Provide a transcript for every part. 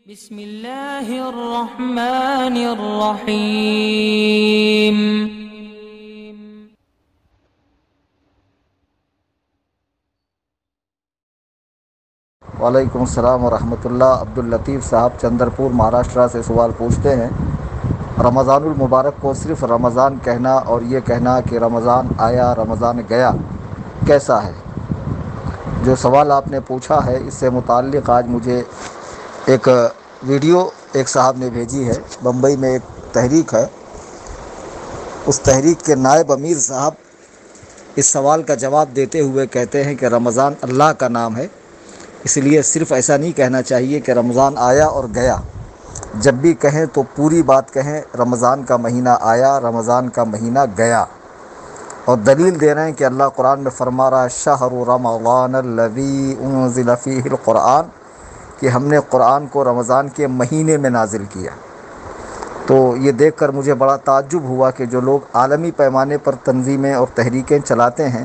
بسم اللہ الرحمن الرحیم۔ وعلیکم السلام ورحمۃ اللہ۔ عبداللطیف صاحب چندرپور مہاراشٹرا سے سوال پوچھتے ہیں، رمضان المبارک کو صرف رمضان کہنا اور یہ کہنا کہ رمضان آیا رمضان گیا کیسا ہے؟ جو سوال آپ نے پوچھا ہے اس سے متعلق آج مجھے ایک ویڈیو ایک صاحب نے بھیجی ہے۔ بمبئی میں ایک تحریک ہے، اس تحریک کے نائب امیر صاحب اس سوال کا جواب دیتے ہوئے کہتے ہیں کہ رمضان اللہ کا نام ہے، اس لیے صرف ایسا نہیں کہنا چاہیے کہ رمضان آیا اور گیا۔ جب بھی کہیں تو پوری بات کہیں، رمضان کا مہینہ آیا رمضان کا مہینہ گیا، اور دلیل دے رہے ہیں کہ اللہ قرآن میں فرما رہا ہے شہر رمضان الذی انزل فیہ القرآن، کہ ہم نے قرآن کو رمضان کے مہینے میں نازل کیا۔ تو یہ دیکھ کر مجھے بڑا تعجب ہوا کہ جو لوگ عالمی پیمانے پر تنظیمیں اور تحریکیں چلاتے ہیں،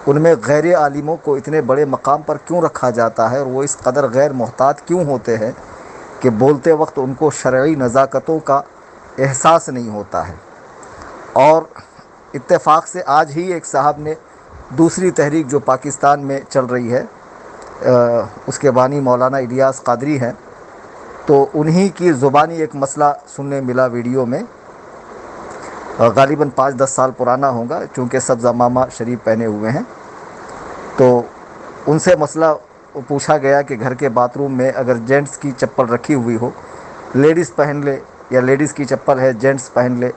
ان میں غیر عالموں کو اتنے بڑے مقام پر کیوں رکھا جاتا ہے، اور وہ اس قدر غیر محتاط کیوں ہوتے ہیں کہ بولتے وقت ان کو شرعی نزاکتوں کا احساس نہیں ہوتا ہے۔ اور اتفاق سے آج ہی ایک صاحب نے دوسری تحریک جو پاکستان میں چل رہی ہے، اس کے بانی مولانا الیاس قادری ہیں، تو انہی کی زبانی ایک مسئلہ سننے ملا ویڈیو میں، غالباً 5-10 سال پرانا ہوگا چونکہ سبز عمامہ شریف پہنے ہوئے ہیں۔ تو ان سے مسئلہ پوچھا گیا کہ گھر کے باتھ روم میں اگر جینٹس کی چپل رکھی ہوئی ہو، لیڈیز پہن لے، یا لیڈیز کی چپل ہے جینٹس پہن لے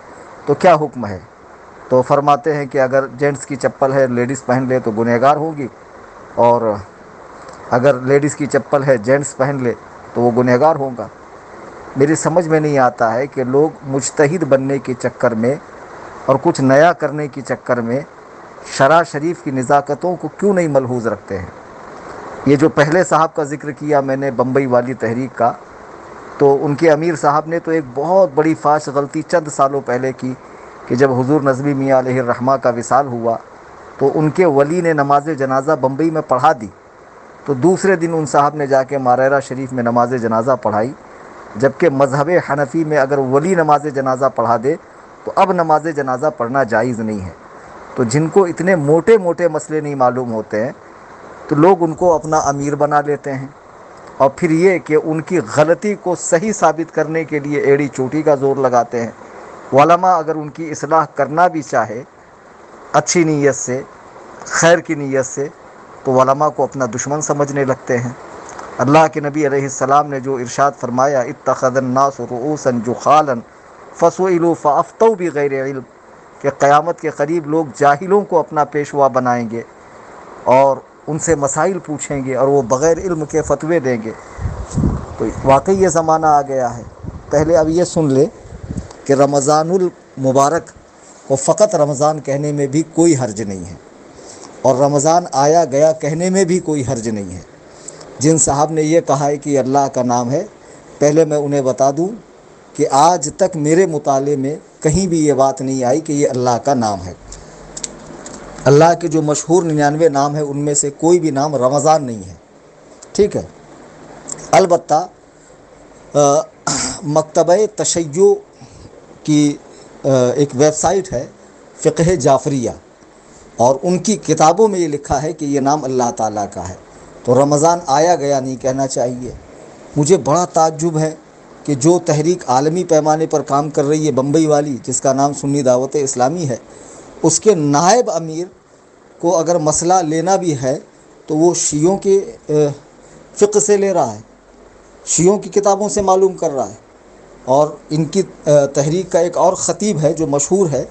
تو کیا حکم ہے؟ تو فرماتے ہیں کہ اگر جینٹس کی چپل ہے لیڈیز پہن لے تو گنہگار ہوگی، اور اگر لیڈیز کی چپل ہے جینٹس پہن لے تو وہ گنہگار ہوگا۔ میری سمجھ میں نہیں آتا ہے کہ لوگ مجتہد بننے کے چکر میں اور کچھ نیا کرنے کے چکر میں شرع شریف کی نزاکتوں کو کیوں نہیں ملحوظ رکھتے ہیں۔ یہ جو پہلے صاحب کا ذکر کیا میں نے بمبئی والی تحریک کا، تو ان کے امیر صاحب نے تو ایک بہت بڑی فاش غلطی چند سالوں پہلے کی کہ جب حضور نظمی میاں علیہ الرحمہ کا وصال ہوا تو ان کے ولی نے نماز جنازہ بمبئی میں پڑھا دی، تو دوسرے دن ان صاحب نے جا کے ماریرا شریف میں نماز جنازہ پڑھائی، جبکہ مذہب حنفی میں اگر ولی نماز جنازہ پڑھا دے تو اب نماز جنازہ پڑھنا جائز نہیں ہے۔ تو جن کو اتنے موٹے موٹے مسئلے نہیں معلوم ہوتے ہیں تو لوگ ان کو اپنا امیر بنا لیتے ہیں، اور پھر یہ کہ ان کی غلطی کو صحیح ثابت کرنے کے لیے ایڑی چوٹی کا زور لگاتے ہیں۔ علماء اگر ان کی اصلاح کرنا بھی چاہے اچھی نیت سے، خیر کی نیت سے، تو علماء کو اپنا دشمن سمجھنے لگتے ہیں۔ اللہ کے نبی علیہ السلام نے جو ارشاد فرمایا اتخذ الناس رؤوسا جخالا فسئلوا فافتوا بغیر علم، کہ قیامت کے قریب لوگ جاہلوں کو اپنا پیشوا بنائیں گے اور ان سے مسائل پوچھیں گے اور وہ بغیر علم کے فتوے دیں گے۔ تو واقعی یہ زمانہ آ گیا ہے۔ پہلے اب یہ سن لے کہ رمضان المبارک کو فقط رمضان کہنے میں بھی کوئی حرج نہیں ہے، اور رمضان آیا گیا کہنے میں بھی کوئی حرج نہیں ہے۔ جن صاحب نے یہ کہا ہے کہ اللہ کا نام ہے، پہلے میں انہیں بتا دوں کہ آج تک میرے مطالعے میں کہیں بھی یہ بات نہیں آئی کہ یہ اللہ کا نام ہے۔ اللہ کے جو مشہور 99 نام ہیں ان میں سے کوئی بھی نام رمضان نہیں ہے، ٹھیک ہے۔ البتہ مکتبہ تشیع کی ایک ویب سائٹ ہے فقہ جعفریہ، اور ان کی کتابوں میں یہ لکھا ہے کہ یہ نام اللہ تعالیٰ کا ہے، تو رمضان آیا گیا نہیں کہنا چاہیے۔ مجھے بڑا تعجب ہے کہ جو تحریک عالمی پیمانے پر کام کر رہی ہے بمبئی والی، جس کا نام سنی دعوت اسلامی ہے، اس کے نائب امیر کو اگر مسئلہ لینا بھی ہے تو وہ شیعوں کے فقہ سے لے رہا ہے، شیعوں کی کتابوں سے معلوم کر رہا ہے۔ اور ان کی تحریک کا ایک اور خطیب ہے جو مشہور ہے،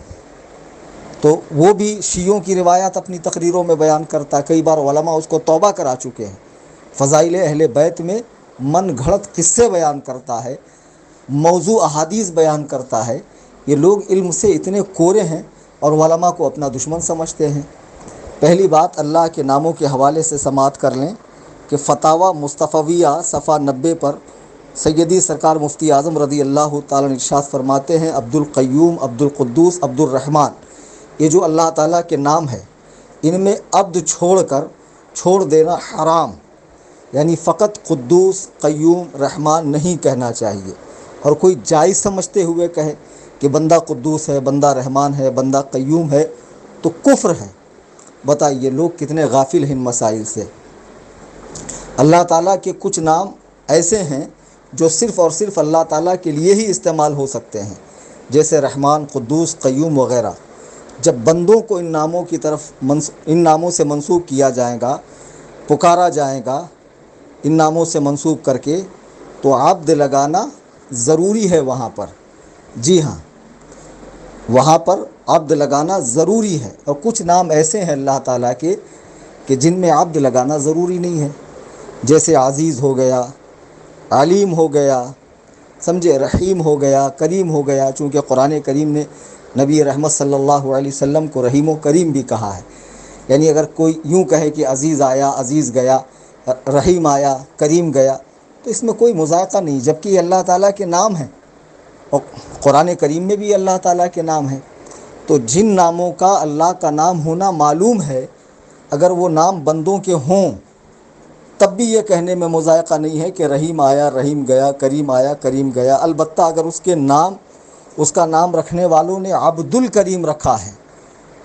تو وہ بھی شیعوں کی روایات اپنی تقریروں میں بیان کرتا ہے، کئی بار علماء اس کو توبہ کرا چکے ہیں۔ فضائل اہل بیت میں من گھڑت قصے بیان کرتا ہے، موضوع احادیث بیان کرتا ہے۔ یہ لوگ علم سے اتنے کورے ہیں اور علماء کو اپنا دشمن سمجھتے ہیں۔ پہلی بات اللہ کے ناموں کے حوالے سے سماعت کر لیں کہ فتاوی مصطفیہ صفحہ 90 پر سیدی سرکار مفتی اعظم رضی اللہ تعالیٰ ارشاد فرماتے ہیں عبدالقیوم، عبدالقدوس، عبدالرحمن، یہ جو اللہ تعالیٰ کے نام ہے ان میں عبد چھوڑ دینا حرام، یعنی فقط قدوس قیوم رحمان نہیں کہنا چاہیے، اور کوئی جائز سمجھتے ہوئے کہے کہ بندہ قدوس ہے، بندہ رحمان ہے، بندہ قیوم ہے، تو کفر ہے۔ بتائیے لوگ کتنے غافل ہیں ان مسائل سے۔ اللہ تعالیٰ کے کچھ نام ایسے ہیں جو صرف اور صرف اللہ تعالیٰ کے لیے ہی استعمال ہو سکتے ہیں، جیسے رحمان، قدوس، قیوم وغیرہ۔ جب بندوں کو ان ناموں کی طرف ان ناموں سے منسوب کیا جائے گا، پکارا جائے گا ان ناموں سے منسوب کر کے، تو عبد لگانا ضروری ہے وہاں پر۔ جی ہاں، وہاں پر عبد لگانا ضروری ہے۔ اور کچھ نام ایسے ہیں اللہ تعالیٰ کے کہ جن میں عبد لگانا ضروری نہیں ہے، جیسے عزیز ہو گیا، علیم ہو گیا، سمجھے، رحیم ہو گیا، کریم ہو گیا، چونکہ قرآن کریم نے نبی رحمت صلی اللہ علیہ وسلم کو رحیم و کریم بھی کہا ہے۔ یعنی اگر کوئی یوں کہے کہ عزیز آیا، عزیز گیا، رحیم آیا، کریم گیا، تو اس میں کوئی مذائقہ نہیں، جبکہ یہ اللہ تعالیٰ کے نام ہیں، اور قرآن کریم میں بھی اللہ تعالیٰ کے نام ہیں۔ تو جن ناموں کا اللہ کا نام ہونا معلوم ہے، اگر وہ نام بندوں کے ہوں تب بھی یہ کہنے میں مذائقہ نہیں ہے کہ رحیم آیا، رحیم گیا، کریم آیا، کریم گیا۔ البتہ اگر اس کا نام رکھنے والوں نے عبد الکریم رکھا ہے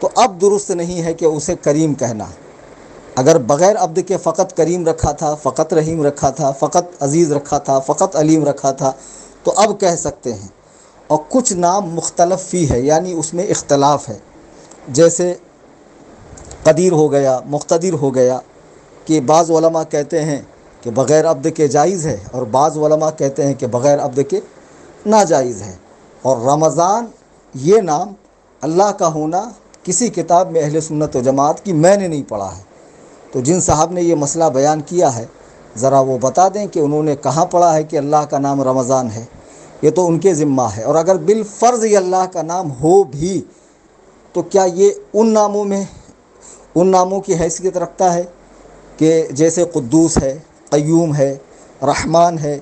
تو اب درست نہیں ہے کہ اسے کریم کہنا۔ اگر بغیر عبد کے فقط کریم رکھا تھا، فقط رحیم رکھا تھا، فقط عزیز رکھا تھا، فقط علیم رکھا تھا، تو اب کہہ سکتے ہیں۔ اور کچھ نام مختلف فی ہے، یعنی اس میں اختلاف ہے، جیسے قدیر ہو گیا، مقتدر ہو گیا، کہ بعض علماء کہتے ہیں کہ بغیر عبد کے جائز ہے، اور بعض علماء کہتے ہیں کہ بغیر عبد کے ناجائز ہے۔ اور رمضان یہ نام اللہ کا ہونا کسی کتاب میں اہل سنت و جماعت کی میں نے نہیں پڑھا ہے۔ تو جن صاحب نے یہ مسئلہ بیان کیا ہے، ذرا وہ بتا دیں کہ انہوں نے کہاں پڑھا ہے کہ اللہ کا نام رمضان ہے۔ یہ تو ان کے ذمہ ہے۔ اور اگر بالفرض یہ اللہ کا نام ہو بھی تو کیا یہ ان ناموں کی حیثیت رکھتا ہے کہ جیسے قدوس ہے، قیوم ہے، رحمان ہے،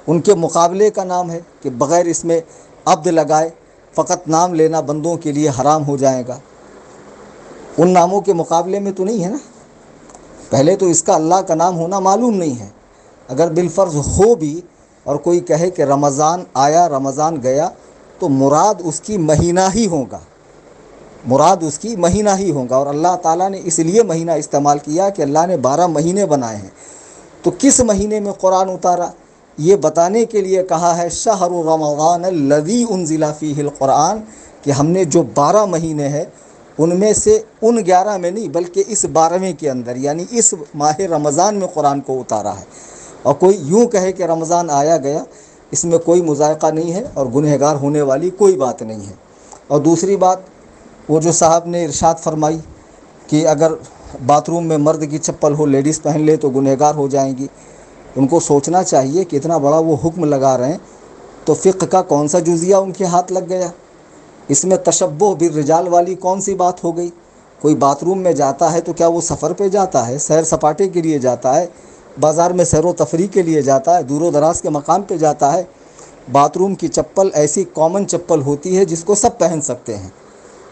ان کے مقابلے کا نام ہے کہ بغیر اس میں عبد لگائے فقط نام لینا بندوں کے لیے حرام ہو جائے گا؟ ان ناموں کے مقابلے میں تو نہیں ہے نا۔ پہلے تو اس کا اللہ کا نام ہونا معلوم نہیں ہے۔ اگر بالفرض ہو بھی اور کوئی کہے کہ رمضان آیا، رمضان گیا، تو مراد اس کی مہینہ ہی ہوگا، مراد اس کی مہینہ ہی ہوگا۔ اور اللہ تعالیٰ نے اس لیے مہینہ استعمال کیا کہ اللہ نے 12 مہینے بنائے ہیں۔ تو کس مہینے میں قرآن اتارا یہ بتانے کے لیے کہا ہے شہر رمضان الذی انزل فیہ القرآن، کہ ہم نے جو 12 مہینے ہیں ان میں سے ان 11 میں نہیں بلکہ اس 12ویں کے اندر، یعنی اس ماہ رمضان میں قرآن کو اتارا ہے۔ اور کوئی یوں کہے کہ رمضان آیا گیا، اس میں کوئی مذائقہ نہیں ہے اور گنہگار ہونے والی کوئی بات نہیں ہے۔ اور دوسری بات، وہ جو صاحب نے ارشاد فرمائی کہ اگر باتھ روم میں مرد کی چپل ہو، لیڈیز پہن لے تو گنہگار ہو جائیں گی، ان کو سوچنا چاہیے کہ اتنا بڑا وہ حکم لگا رہے ہیں تو فقہ کا کون سا جزیہ ان کے ہاتھ لگ گیا؟ اس میں تشبہ بالرجال والی کون سی بات ہو گئی؟ کوئی باتھ روم میں جاتا ہے تو کیا وہ سفر پہ جاتا ہے، سیر سپاٹے کے لیے جاتا ہے، بازار میں سیر و تفریح کے لیے جاتا ہے، دور و دراز کے مقام پہ جاتا ہے؟ باتھ روم کی چپل ایسی کامن چپل ہوتی ہے جس کو سب پہن سکتے ہیں،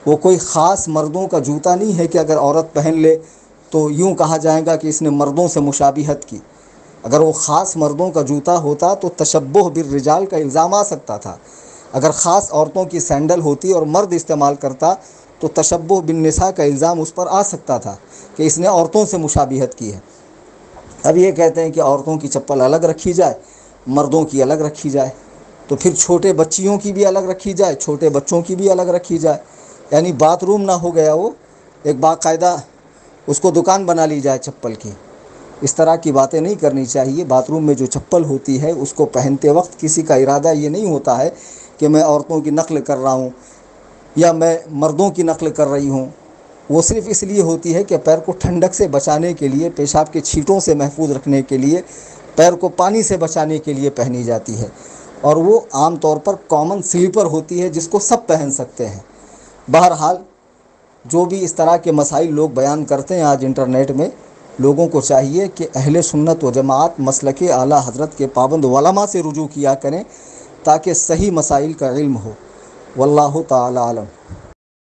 وہ کوئی خاص مردوں کا جوتا نہیں ہے کہ اگر عورت پہن لے تو یوں کہا جائے گا کہ اس نے مردوں سے مشابہت کی۔ اگر وہ خاص مردوں کا جوتا ہوتا تو تشبہ بالرجال کا الزام آ سکتا تھا۔ اگر خاص عورتوں کی سینڈل ہوتی اور مرد استعمال کرتا تو تشبہ بالنساء کا الزام اس پر آ سکتا تھا کہ اس نے عورتوں سے مشابہت کی ہے۔ اب یہ کہتے ہیں کہ عورتوں کی چپل الگ رکھی جائے، مردوں کی الگ رکھی جائے، تو پھر چھوٹے بچیوں کی بھی الگ رکھی جائے، چھوٹے بچوں کی بھی الگ رکھی جائے، یعنی باتھ روم نہ ہو گیا وہ ایک باقاعدہ اس کو دکان بنا لی جائے چپل کی۔ اس طرح کی باتیں نہیں کرنی چاہیے۔ باتھ روم میں جو چپل ہوتی ہے اس کو پہنتے وقت کسی کا ارادہ یہ نہیں ہوتا ہے کہ میں عورتوں کی نقل کر رہا ہوں یا میں مردوں کی نقل کر رہی ہوں، وہ صرف اس لیے ہوتی ہے کہ پیر کو ٹھنڈک سے بچانے کے لیے، پیشاب کے چھینٹوں سے محفوظ رکھنے کے لیے، پیر کو پانی سے بچانے کے لیے پہنی جاتی ہے، اور وہ عام طور پر کامن سلیپر ہوتی ہے جس کو سب پہن سکتے ہیں۔ بہرحال جو بھی اس طرح کے مسائل لوگ بیان کرتے ہیں آج انٹرنیٹ میں، لوگوں کو چاہیے کہ اہل سنت و جماعت مسلک اعلیٰ حضرت کے پابند علماء سے رجوع کیا کریں تاکہ صحیح مسائل کا علم ہو۔ واللہ تعالی عالم۔